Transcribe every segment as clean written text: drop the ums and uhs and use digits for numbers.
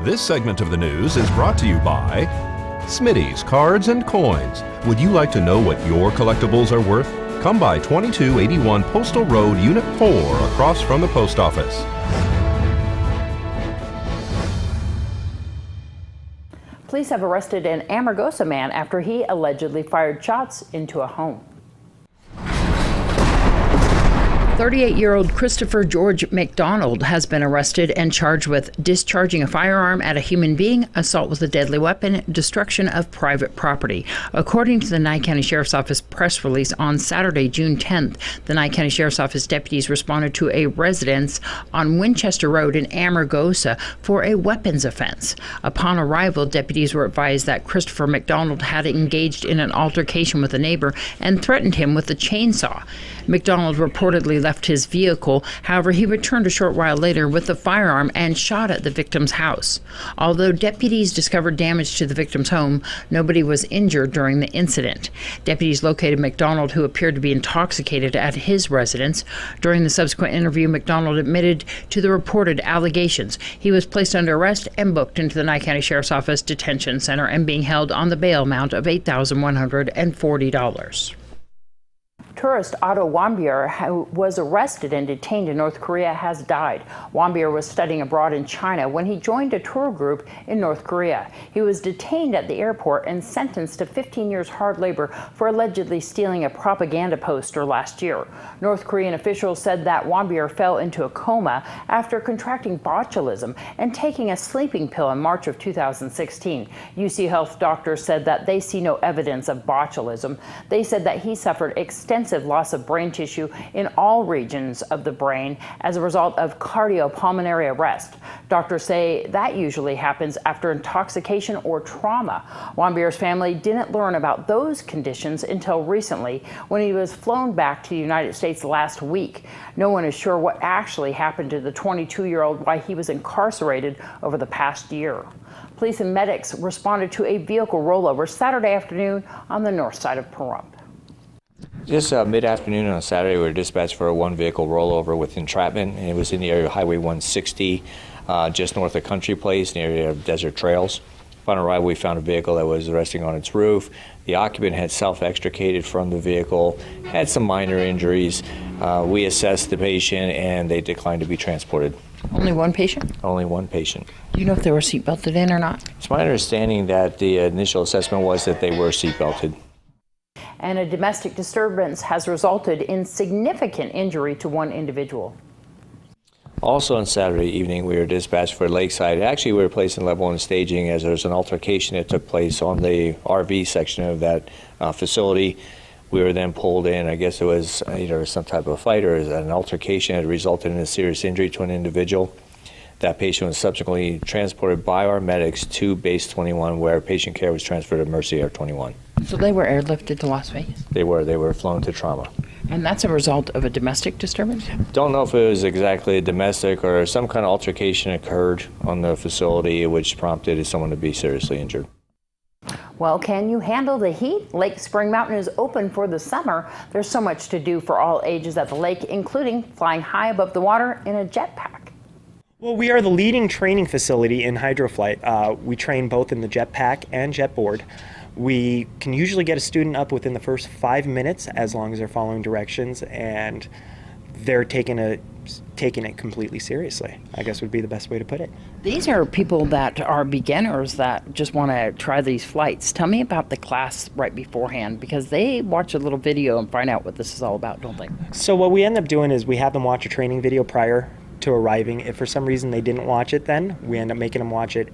This segment of the news is brought to you by Smitty's Cards and Coins. Would you like to know what your collectibles are worth? Come by 2281 Postal Road, Unit 4, across from the post office. Police have arrested an Amargosa man after he allegedly fired shots into a home. 38-year-old Christopher George McDonald has been arrested and charged with discharging a firearm at a human being, assault with a deadly weapon, destruction of private property. According to the Nye County Sheriff's Office press release on Saturday, June 10th, the Nye County Sheriff's Office deputies responded to a residence on Winchester Road in Amargosa for a weapons offense. Upon arrival, deputies were advised that Christopher McDonald had engaged in an altercation with a neighbor and threatened him with a chainsaw. McDonald reportedly left his vehicle. However, he returned a short while later with a firearm and shot at the victim's house. Although deputies discovered damage to the victim's home, nobody was injured during the incident. Deputies located McDonald, who appeared to be intoxicated, at his residence. During the subsequent interview, McDonald admitted to the reported allegations. He was placed under arrest and booked into the Nye County Sheriff's Office Detention Center and being held on the bail amount of $8,140. Tourist Otto Warmbier, who was arrested and detained in North Korea, has died. Warmbier was studying abroad in China when he joined a tour group in North Korea. He was detained at the airport and sentenced to 15 years hard labor for allegedly stealing a propaganda poster last year. North Korean officials said that Warmbier fell into a coma after contracting botulism and taking a sleeping pill in March of 2016. UC Health doctors said that they see no evidence of botulism. They said that he suffered extensive loss of brain tissue in all regions of the brain as a result of cardiopulmonary arrest. Doctors say that usually happens after intoxication or trauma. Warmbier's family didn't learn about those conditions until recently, when he was flown back to the United States last week. No one is sure what actually happened to the 22-year-old while he was incarcerated over the past year. Police and medics responded to a vehicle rollover Saturday afternoon on the north side of Pahrump. Just mid-afternoon on Saturday, we were dispatched for a one-vehicle rollover with entrapment, and it was in the area of Highway 160, just north of Country Place, in the area of Desert Trails. Upon arrival, we found a vehicle that was resting on its roof. The occupant had self-extricated from the vehicle, had some minor injuries. We assessed the patient, and they declined to be transported. Only one patient? Only one patient. Do you know if they were seatbelted in or not? It's my understanding that the initial assessment was that they were seatbelted. And a domestic disturbance has resulted in significant injury to one individual. Also on Saturday evening, we were dispatched for Lakeside. Actually, we were placed in level 1 staging as there was an altercation that took place on the RV section of that facility. We were then pulled in. I guess it was either some type of fight or an altercation that resulted in a serious injury to an individual. That patient was subsequently transported by our medics to Base 21, where patient care was transferred to Mercy Air 21. So they were airlifted to Las Vegas? They were flown to trauma. And that's a result of a domestic disturbance? Don't know if it was exactly a domestic or some kind of altercation occurred on the facility which prompted someone to be seriously injured. Well, can you handle the heat? Lake Spring Mountain is open for the summer. There's so much to do for all ages at the lake, including flying high above the water in a jetpack. Well, we are the leading training facility in hydroflight. We train both in the jetpack and jetboard. We can usually get a student up within the first 5 minutes as long as they're following directions, and they're taking it completely seriously, I guess would be the best way to put it. These are people that are beginners that just want to try these flights. Tell me about the class right beforehand, because they watch a little video and find out what this is all about, don't they? So what we end up doing is we have them watch a training video prior to arriving. If for some reason they didn't watch it then, we end up making them watch it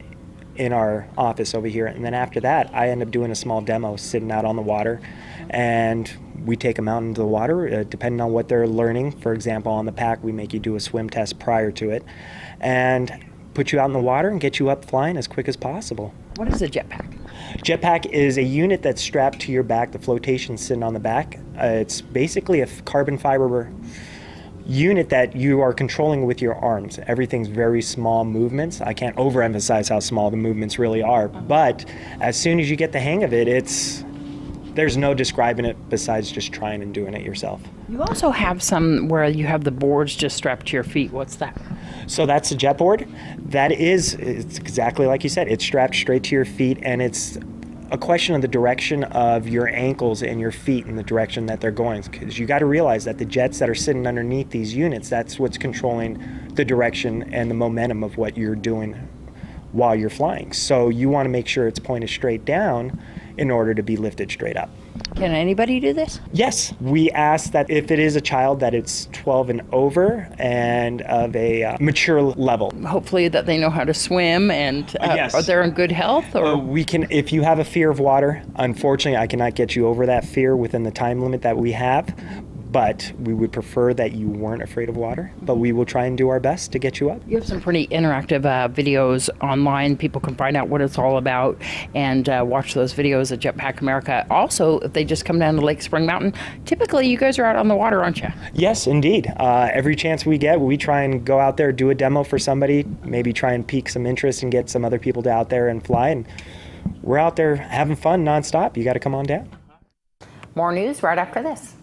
in our office over here, and then after that I end up doing a small demo sitting out on the water, and we take them out into the water depending on what they're learning. For example, on the pack we make you do a swim test prior to it and put you out in the water and get you up flying as quick as possible. What is a jetpack? Jetpack is a unit that's strapped to your back. The flotation's sitting on the back. It's basically a carbon fiber unit that you are controlling with your arms. Everything's very small movements. I can't overemphasize how small the movements really are, but as soon as you get the hang of it, there's no describing it besides just trying and doing it yourself. You also have some where you have the boards just strapped to your feet. What's that? So that's the jet board. It's exactly like you said. It's strapped straight to your feet, and it's a question of the direction of your ankles and your feet and the direction that they're going. Because you got to realize that the jets that are sitting underneath these units, that's what's controlling the direction and the momentum of what you're doing while you're flying. So you want to make sure it's pointed straight down in order to be lifted straight up. Can anybody do this? Yes, we ask that if it is a child that it's 12 and over and of a mature level. Hopefully that they know how to swim and Yes. are they in good health? Or We can, if you have a fear of water, unfortunately I cannot get you over that fear within the time limit that we have, but we would prefer that you weren't afraid of water, but we will try and do our best to get you up. You have some pretty interactive videos online. People can find out what it's all about and watch those videos at Jetpack America. Also, if they just come down to Lake Spring Mountain, typically you guys are out on the water, aren't you? Yes, indeed. Every chance we get, we try and go out there, do a demo for somebody, maybe try and pique some interest and get some other people to out there and fly. And we're out there having fun nonstop. You got to come on down. More news right after this.